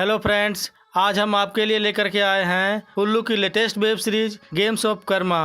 Hello friends, आज हम आपके लिए लेकर के आए हैं उल्लू की latest web series games of Karma.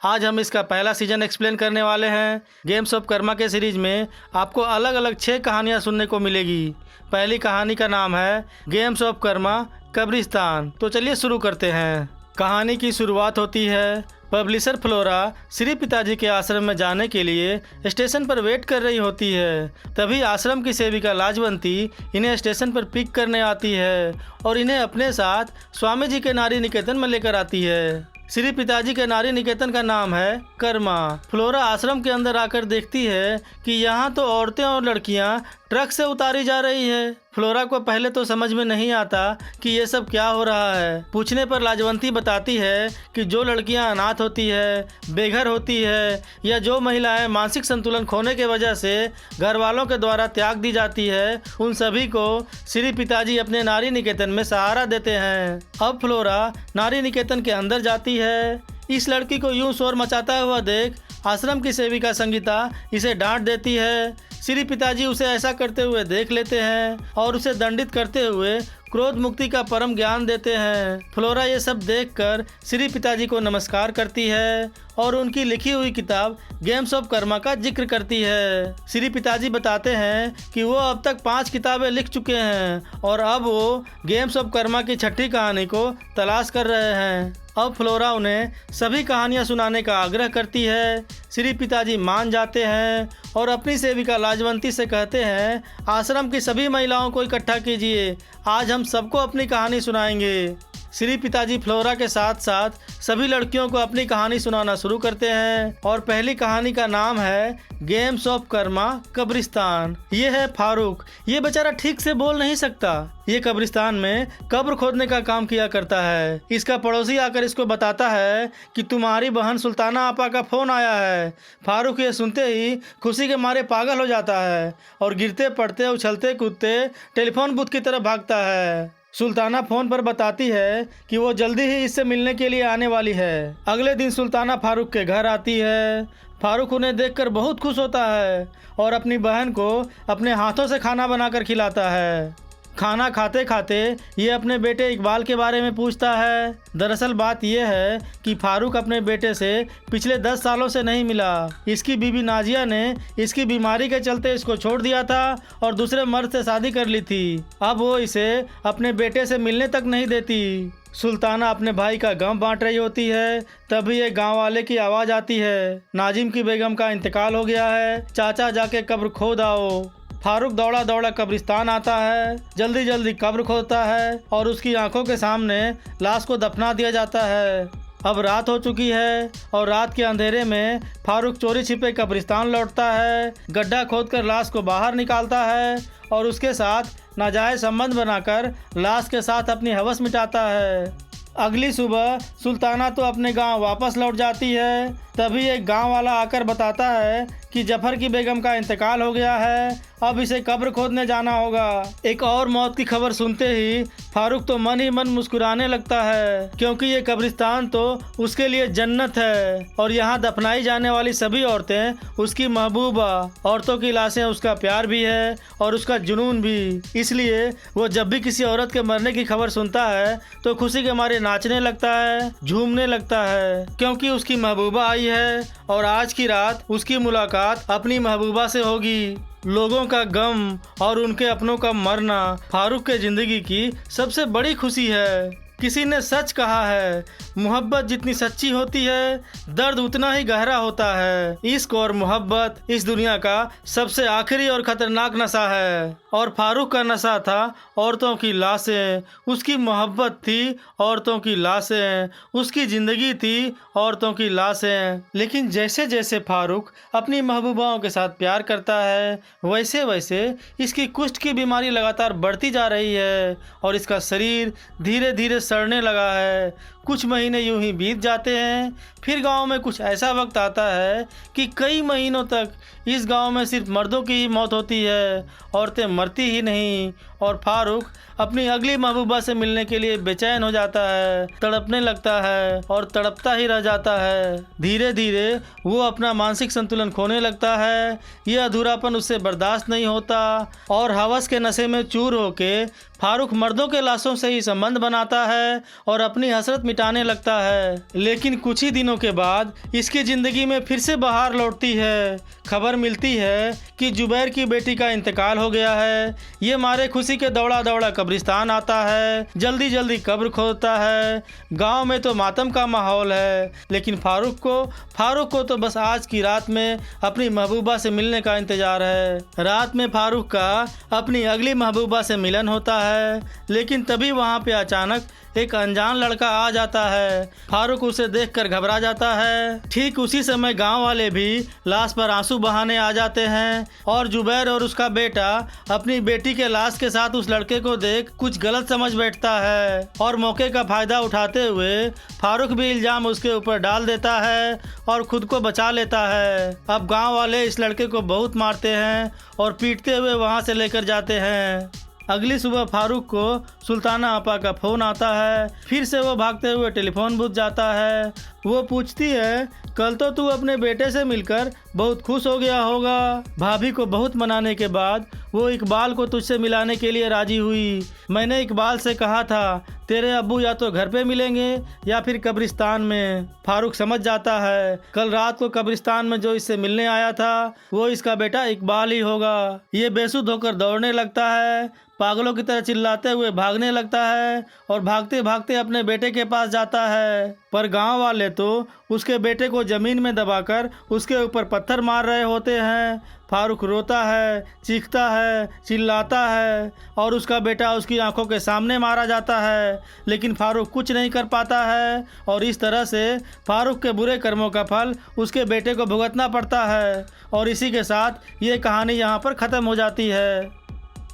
आज हम इसका पहला सीजन एक्सप्लेन करने वाले हैं। गेम्स ऑफ कर्मा के सीरीज में आपको अलग अलग 6 कहानियां सुनने को मिलेगी। पहली कहानी का नाम है गेम्स ऑफ कर्मा कब्रिस्तान। तो चलिए शुरू करते हैं। कहानी की शुरुआत होती है पब्लिशर फ्लोरा श्री पिताजी के आश्रम में जाने के लिए स्टेशन पर वेट कर रही होती है। तभी आश्रम की सेविका लाजवंती इन्हें स्टेशन पर पिक करने आती है और इन्हें अपने साथ स्वामी जी के नारी निकेतन में लेकर आती है। श्री पिताजी के नारी निकेतन का नाम है कर्मा। फ्लोरा आश्रम के अंदर आकर देखती है कि यहाँ तो औरतें और लड़कियाँ ट्रक से उतारी जा रही है। फ्लोरा को पहले तो समझ में नहीं आता कि ये सब क्या हो रहा है। पूछने पर लाजवंती बताती है कि जो लड़कियां अनाथ होती है, बेघर होती है या जो महिलाएं मानसिक संतुलन खोने के वजह से घर वालों के द्वारा त्याग दी जाती है, उन सभी को श्री पिताजी अपने नारी निकेतन में सहारा देते हैं। अब फ्लोरा नारी निकेतन के अंदर जाती है। इस लड़की को यूं शोर मचाता हुआ देख आश्रम की सेविका संगीता इसे डांट देती है। श्री पिताजी उसे ऐसा करते हुए देख लेते हैं और उसे दंडित करते हुए क्रोध मुक्ति का परम ज्ञान देते हैं। फ्लोरा ये सब देखकर श्री पिताजी को नमस्कार करती है और उनकी लिखी हुई किताब गेम्स ऑफ कर्मा का जिक्र करती है। श्री पिताजी बताते हैं कि वो अब तक 5 किताबें लिख चुके हैं और अब वो गेम्स ऑफ कर्मा की 6ठी कहानी को तलाश कर रहे हैं। अब फ्लोरा उन्हें सभी कहानियां सुनाने का आग्रह करती है। श्री पिताजी मान जाते हैं और अपनी सेविका लाजवंती से कहते हैं, आश्रम की सभी महिलाओं को इकट्ठा कीजिए, आज हम सबको अपनी कहानी सुनाएंगे। श्री पिताजी फ्लोरा के साथ साथ सभी लड़कियों को अपनी कहानी सुनाना शुरू करते हैं और पहली कहानी का नाम है गेम्स ऑफ कर्मा कब्रिस्तान। ये है फारूक। ये बेचारा ठीक से बोल नहीं सकता। ये कब्रिस्तान में कब्र खोदने का काम किया करता है। इसका पड़ोसी आकर इसको बताता है कि तुम्हारी बहन सुल्ताना आपा का फोन आया है। फारूक ये सुनते ही खुशी के मारे पागल हो जाता है और गिरते पड़ते उछलते कूदते टेलीफोन बूथ की तरफ भागता है। सुल्ताना फोन पर बताती है कि वो जल्दी ही इससे मिलने के लिए आने वाली है। अगले दिन सुल्ताना फारूक के घर आती है। फारूक उन्हें देखकर बहुत खुश होता है और अपनी बहन को अपने हाथों से खाना बनाकर खिलाता है। खाना खाते खाते ये अपने बेटे इकबाल के बारे में पूछता है। दरअसल बात यह है कि फारूक अपने बेटे से पिछले 10 सालों से नहीं मिला। इसकी बीवी नाजिया ने इसकी बीमारी के चलते इसको छोड़ दिया था और दूसरे मर्द से शादी कर ली थी। अब वो इसे अपने बेटे से मिलने तक नहीं देती। सुल्ताना अपने भाई का गम बांट रही होती है। तभी एक गांव वाले की आवाज़ आती है, नाजिम की बेगम का इंतकाल हो गया है, चाचा जाके कब्र खोद आओ। फारूक दौड़ा दौड़ा कब्रिस्तान आता है, जल्दी जल्दी कब्र खोदता है और उसकी आंखों के सामने लाश को दफना दिया जाता है। अब रात हो चुकी है और रात के अंधेरे में फारूक चोरी छिपे कब्रिस्तान लौटता है, गड्ढा खोदकर लाश को बाहर निकालता है और उसके साथ नाजायज संबंध बनाकर लाश के साथ अपनी हवस मिटाता है। अगली सुबह सुल्ताना तो अपने गांव वापस लौट जाती है। तभी एक गांव वाला आकर बताता है कि जफर की बेगम का इंतकाल हो गया है, अब इसे कब्र खोदने जाना होगा। एक और मौत की खबर सुनते ही फारूक तो मन ही मन मुस्कुराने लगता है, क्योंकि ये कब्रिस्तान तो उसके लिए जन्नत है और यहाँ दफनाई जाने वाली सभी औरतें उसकी महबूबा। औरतों की लाशें उसका प्यार भी है और उसका जुनून भी। इसलिए वो जब भी किसी औरत के मरने की खबर सुनता है तो खुशी के मारे नाचने लगता है, झूमने लगता है, क्योंकि उसकी महबूबा आई है और आज की रात उसकी मुलाकात अपनी महबूबा से होगी। लोगों का गम और उनके अपनों का मरना फारूक के जिंदगी की सबसे बड़ी खुशी है। किसी ने सच कहा है, मोहब्बत जितनी सच्ची होती है दर्द उतना ही गहरा होता है। इश्क और मोहब्बत इस दुनिया का सबसे आखिरी और खतरनाक नशा है और फारूक का नशा था औरतों की लाशें। उसकी मोहब्बत थी औरतों की लाशें, उसकी ज़िंदगी थी औरतों की लाशें। लेकिन जैसे जैसे फारूक अपनी महबूबाओं के साथ प्यार करता है वैसे वैसे इसकी कुष्ठ की बीमारी लगातार बढ़ती जा रही है और इसका शरीर धीरे धीरे सड़ने लगा है। कुछ महीने यूं ही बीत जाते हैं। फिर गांव में कुछ ऐसा वक्त आता है कि कई महीनों तक इस गांव में सिर्फ मर्दों की ही मौत होती है, औरतें मरती ही नहीं। और फारूक अपनी अगली महबूबा से मिलने के लिए बेचैन हो जाता है, तड़पने लगता है और तड़पता ही रह जाता है। धीरे धीरे वो अपना मानसिक संतुलन खोने लगता है। ये अधूरापन उससे बर्दाश्त नहीं होता और हवस के नशे में चूर होके फारूक मर्दों के लाशों से ही संबंध बनाता है और अपनी हसरत मिटाने लगता है। लेकिन कुछ ही दिनों के बाद इसकी जिंदगी में फिर से बहार लौटती है। खबर मिलती है कि जुबैर की बेटी का इंतकाल हो गया है। ये मारे खुशी के दौड़ा दौड़ा कब्रिस्तान आता है, जल्दी जल्दी कब्र खोदता है। गांव में तो मातम का माहौल है, लेकिन फारूक को तो बस आज की रात में अपनी महबूबा से मिलने का इंतजार है। रात में फारूक का अपनी अगली महबूबा से मिलन होता है, लेकिन तभी वहां पे अचानक एक अनजान लड़का आ जाता है। फारूक उसे देखकर घबरा जाता है। ठीक उसी समय गांव वाले भी लाश पर आंसू बहाने आ जाते हैं और जुबैर और उसका बेटा अपनी बेटी के लाश के साथ उस लड़के को देख कुछ गलत समझ बैठता है और मौके का फायदा उठाते हुए फारूक भी इल्जाम उसके ऊपर डाल देता है और खुद को बचा लेता है। अब गाँव वाले इस लड़के को बहुत मारते हैं और पीटते हुए वहाँ से लेकर जाते हैं। अगली सुबह फारूक को सुल्ताना आपा का फ़ोन आता है। फिर से वो भागते हुए टेलीफोन बूथ जाता है। वो पूछती है, कल तो तू अपने बेटे से मिलकर बहुत खुश हो गया होगा। भाभी को बहुत मनाने के बाद वो इकबाल को तुझसे मिलाने के लिए राजी हुई। मैंने इकबाल से कहा था तेरे अब्बू या तो घर पे मिलेंगे या फिर कब्रिस्तान में। फारूक समझ जाता है कल रात को कब्रिस्तान में जो इससे मिलने आया था वो इसका बेटा इकबाल ही होगा। ये बेसुध होकर दौड़ने लगता है, पागलों की तरह चिल्लाते हुए भागने लगता है और भागते भागते अपने बेटे के पास जाता है। पर गांव वाले तो उसके बेटे को जमीन में दबाकर उसके ऊपर पत्थर मार रहे होते हैं। फारूक रोता है, चीखता है, चिल्लाता है और उसका बेटा उसकी आंखों के सामने मारा जाता है, लेकिन फारूक कुछ नहीं कर पाता है और इस तरह से फारूक के बुरे कर्मों का फल उसके बेटे को भुगतना पड़ता है। और इसी के साथ ये कहानी यहाँ पर ख़त्म हो जाती है।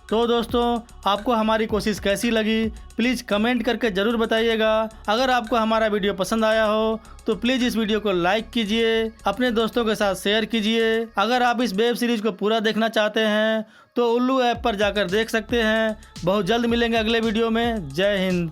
तो दोस्तों, आपको हमारी कोशिश कैसी लगी प्लीज़ कमेंट करके ज़रूर बताइएगा। अगर आपको हमारा वीडियो पसंद आया हो तो प्लीज़ इस वीडियो को लाइक कीजिए, अपने दोस्तों के साथ शेयर कीजिए। अगर आप इस वेब सीरीज़ को पूरा देखना चाहते हैं तो उल्लू ऐप पर जाकर देख सकते हैं। बहुत जल्द मिलेंगे अगले वीडियो में। जय हिंद।